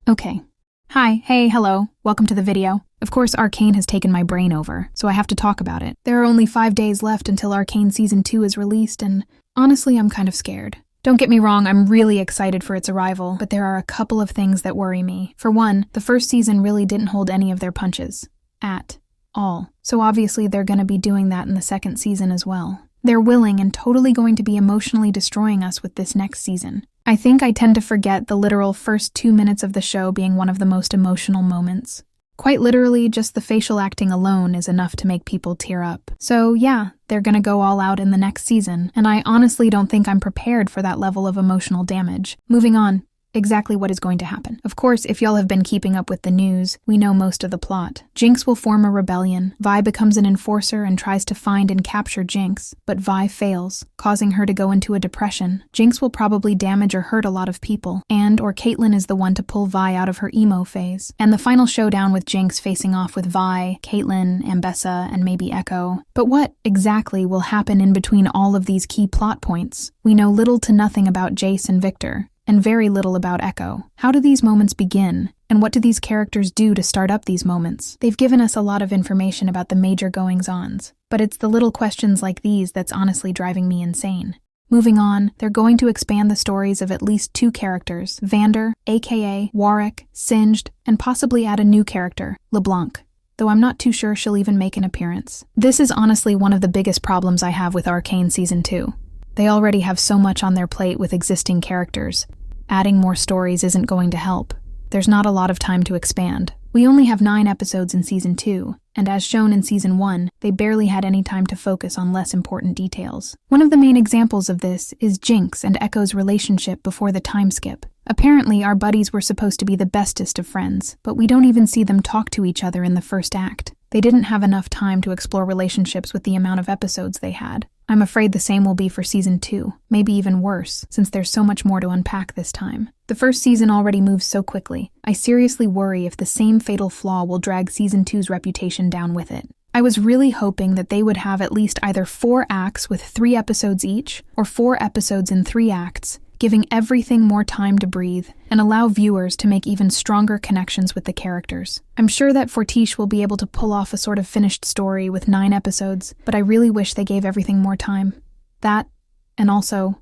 Okay. Hi, hey, hello, welcome to the video. Of course, Arcane has taken my brain over, so I have to talk about it. There are only 5 days left until Arcane Season 2 is released, and honestly, I'm kind of scared. Don't get me wrong, I'm really excited for its arrival, but there are a couple of things that worry me. For one, the first season really didn't hold any of their punches. At all. So obviously they're going to be doing that in the second season as well. They're willing and totally going to be emotionally destroying us with this next season. I think I tend to forget the literal first 2 minutes of the show being one of the most emotional moments. Quite literally, just the facial acting alone is enough to make people tear up. So yeah, they're gonna go all out in the next season, and I honestly don't think I'm prepared for that level of emotional damage. Moving on. Exactly what is going to happen. Of course, if y'all have been keeping up with the news, we know most of the plot. Jinx will form a rebellion. Vi becomes an enforcer and tries to find and capture Jinx, but Vi fails, causing her to go into a depression. Jinx will probably damage or hurt a lot of people, or Caitlyn is the one to pull Vi out of her emo phase. And the final showdown with Jinx facing off with Vi, Caitlyn, Ambessa, and maybe Echo. But what exactly will happen in between all of these key plot points? We know little to nothing about Jace and Victor, and very little about Echo. How do these moments begin? And what do these characters do to start up these moments? They've given us a lot of information about the major goings-ons, but it's the little questions like these that's honestly driving me insane. Moving on, they're going to expand the stories of at least 2 characters, Vander, aka Warwick, Singed, and possibly add a new character, LeBlanc, though I'm not too sure she'll even make an appearance. This is honestly one of the biggest problems I have with Arcane Season 2. They already have so much on their plate with existing characters. Adding more stories isn't going to help. There's not a lot of time to expand. We only have 9 episodes in Season 2, and as shown in Season 1, they barely had any time to focus on less important details. One of the main examples of this is Jinx and Echo's relationship before the time skip. Apparently, our buddies were supposed to be the bestest of friends, but we don't even see them talk to each other in the first act. They didn't have enough time to explore relationships with the amount of episodes they had. I'm afraid the same will be for Season 2, maybe even worse, since there's so much more to unpack this time. The first season already moves so quickly. I seriously worry if the same fatal flaw will drag Season 2's reputation down with it. I was really hoping that they would have at least either 4 acts with 3 episodes each, or 4 episodes in 3 acts, giving everything more time to breathe and allow viewers to make even stronger connections with the characters. I'm sure that Fortiche will be able to pull off a sort of finished story with 9 episodes, but I really wish they gave everything more time. That, and also,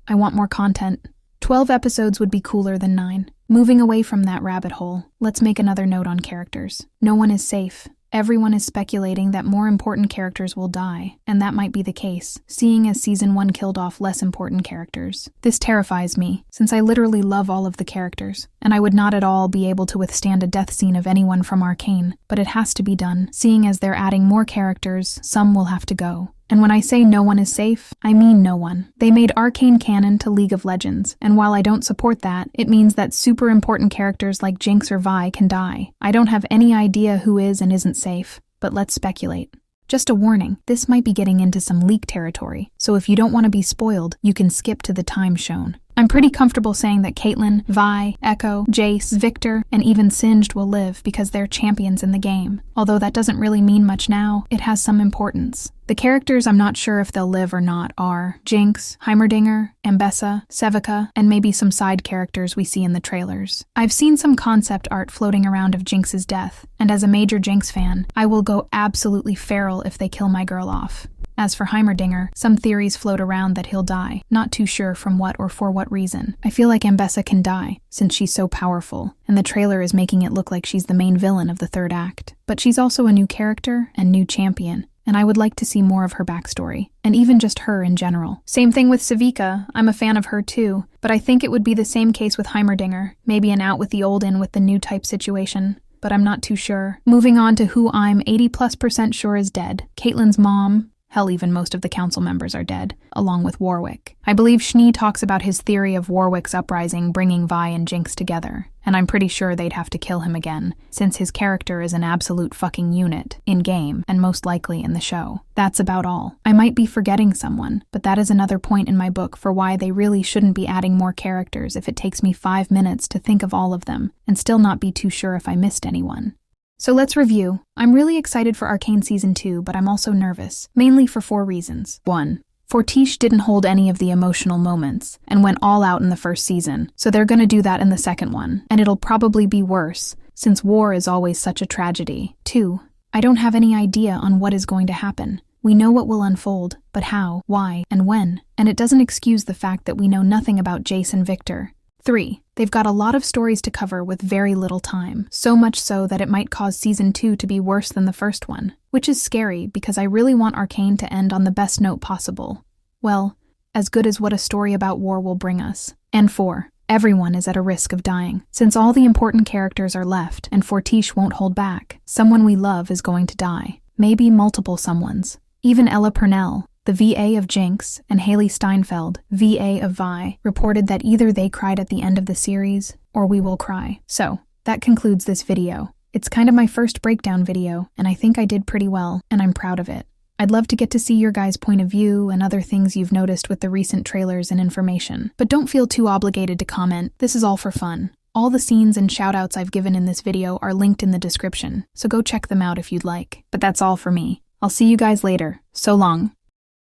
I want more content. 12 episodes would be cooler than 9. Moving away from that rabbit hole, let's make another note on characters. No one is safe. Everyone is speculating that more important characters will die, and that might be the case, seeing as Season 1 killed off less important characters. This terrifies me, since I literally love all of the characters, and I would not at all be able to withstand a death scene of anyone from Arcane, but it has to be done. Seeing as they're adding more characters, some will have to go. And when I say no one is safe, I mean no one. They made Arcane canon to League of Legends, and while I don't support that, it means that super important characters like Jinx or Vi can die. I don't have any idea who is and isn't safe, but let's speculate. Just a warning, this might be getting into some leak territory, so if you don't want to be spoiled, you can skip to the time shown. I'm pretty comfortable saying that Caitlyn, Vi, Echo, Jace, Victor, and even Singed will live because they're champions in the game. Although that doesn't really mean much now, it has some importance. The characters I'm not sure if they'll live or not are Jinx, Heimerdinger, Ambessa, Sevica, and maybe some side characters we see in the trailers. I've seen some concept art floating around of Jinx's death, and as a major Jinx fan, I will go absolutely feral if they kill my girl off. As for Heimerdinger, some theories float around that he'll die, not too sure from what or for what reason. I feel like Ambessa can die, since she's so powerful, and the trailer is making it look like she's the main villain of the 3rd act. But she's also a new character and new champion, and I would like to see more of her backstory, and even just her in general. Same thing with Sevica, I'm a fan of her too, but I think it would be the same case with Heimerdinger, maybe an out with the old in with the new type situation. But I'm not too sure. Moving on to who I'm 80+% sure is dead. Caitlyn's mom. Hell, even most of the council members are dead, along with Warwick. I believe Schnee talks about his theory of Warwick's uprising bringing Vi and Jinx together, and I'm pretty sure they'd have to kill him again, since his character is an absolute fucking unit, in-game, and most likely in the show. That's about all. I might be forgetting someone, but that is another point in my book for why they really shouldn't be adding more characters if it takes me 5 minutes to think of all of them, and still not be too sure if I missed anyone. So let's review. I'm really excited for Arcane Season 2, but I'm also nervous, mainly for 4 reasons. 1. Fortiche didn't hold any of the emotional moments and went all out in the first season, so they're gonna do that in the second one, and it'll probably be worse, since war is always such a tragedy. 2. I don't have any idea on what is going to happen. We know what will unfold, but how, why, and when, and it doesn't excuse the fact that we know nothing about Jace and Victor. 3. They've got a lot of stories to cover with very little time, so much so that it might cause Season 2 to be worse than the first one, which is scary because I really want Arcane to end on the best note possible. Well, as good as what a story about war will bring us. And 4. Everyone is at a risk of dying. Since all the important characters are left and Fortiche won't hold back, someone we love is going to die. Maybe multiple someones. Even Ella Purnell, the VA of Jinx, and Haley Steinfeld, VA of Vi, reported that either they cried at the end of the series, or we will cry. So, that concludes this video. It's kind of my first breakdown video, and I think I did pretty well, and I'm proud of it. I'd love to get to see your guys' point of view and other things you've noticed with the recent trailers and information. But don't feel too obligated to comment, this is all for fun. All the scenes and shoutouts I've given in this video are linked in the description, so go check them out if you'd like. But that's all for me. I'll see you guys later. So long.